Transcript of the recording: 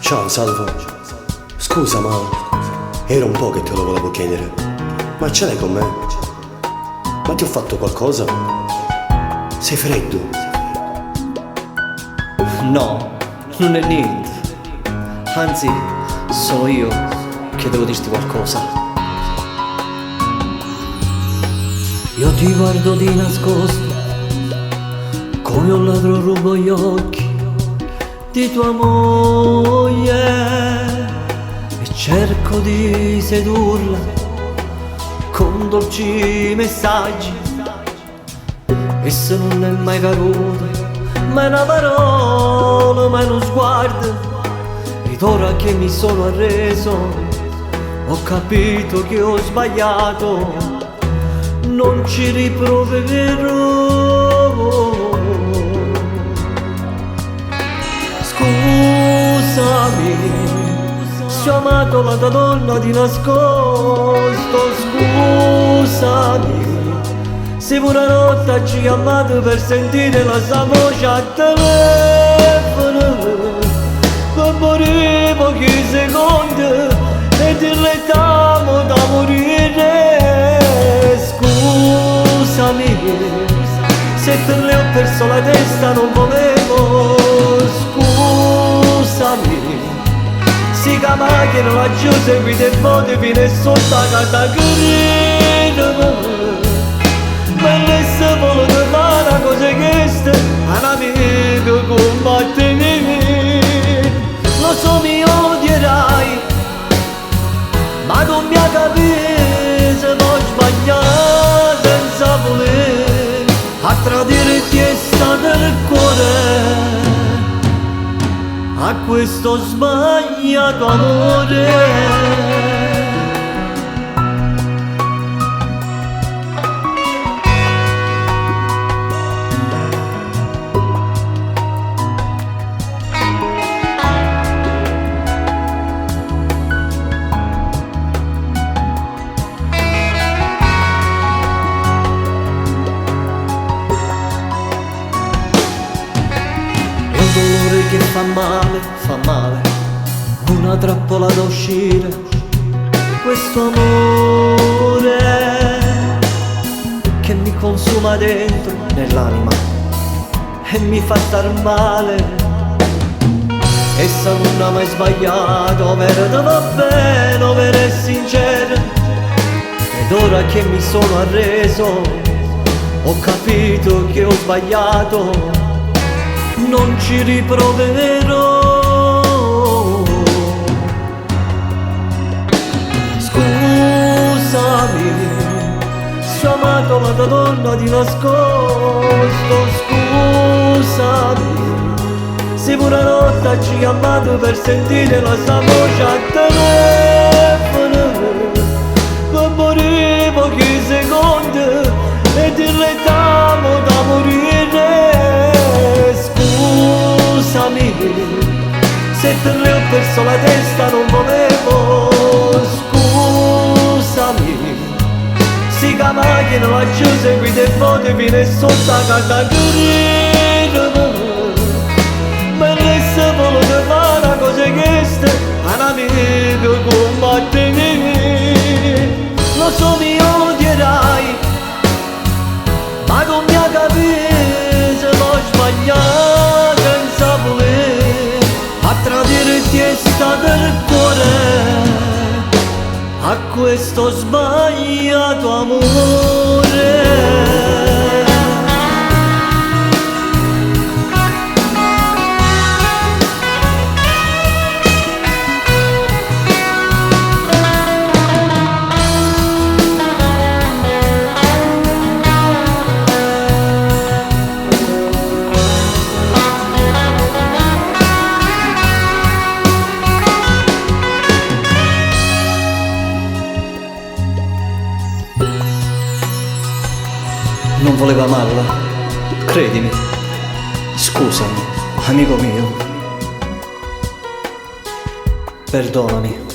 Ciao Salvo, scusa ma era un po' che te lo volevo chiedere, ma ce l'hai con me? Ma ti ho fatto qualcosa? Sei freddo? No, non è niente. Anzi, sono io che devo dirti qualcosa. Io ti guardo di nascosto, come un ladro rubo gli occhi di tua moglie e cerco di sedurla con dolci messaggi. E se non è mai caduta, ma è una parola, ma è uno sguardo. Ed ora che mi sono arreso, ho capito che ho sbagliato, non ci riproverò. Scusami se ho amato la tua donna di nascosto. Scusami se una notte ci ho chiamato per sentire la sua voce al telefono, per morire pochi secondi e ti retamo da morire. Scusami se per le ho perso la testa, non volevo. Scusami si che macchina laggiù seguite e vote fino e sotto a carriera. Ma adesso voluto fare una cosa questa, un amico combattimi. Lo so mi odierai, ma non mi ha capito, l'ho sbagliato senza voler. A tradire ti è stato il cuore, a questo sbagliato amore. Che fa male, una trappola da uscire, questo amore che mi consuma dentro nell'anima e mi fa star male. Essa non ha mai sbagliato, vero te va bene, vero e sincero. Ed ora che mi sono arreso, ho capito che ho sbagliato, non ci riproverò. Scusami se ho amato la tua donna di nascosto. Scusami se una notte ci ho chiamato per sentire la sua voce al telefono, per morire pochi secondi e ti retamo da morire. Scusami se per le ho perso la testa, non volevo. Scusami si che macchina laggiù seguite e vote fino e sotto a carriera. Ma adesso voluto fare una cosa questa, un amico combattimi. Lo so mi odierai, ma non mi ha capito, l'ho sbagliato senza voler. A tradire ti è stato il cuore, a questo sbagliato amore. Non voleva amarla, credimi. Scusami, amico mio. Perdonami.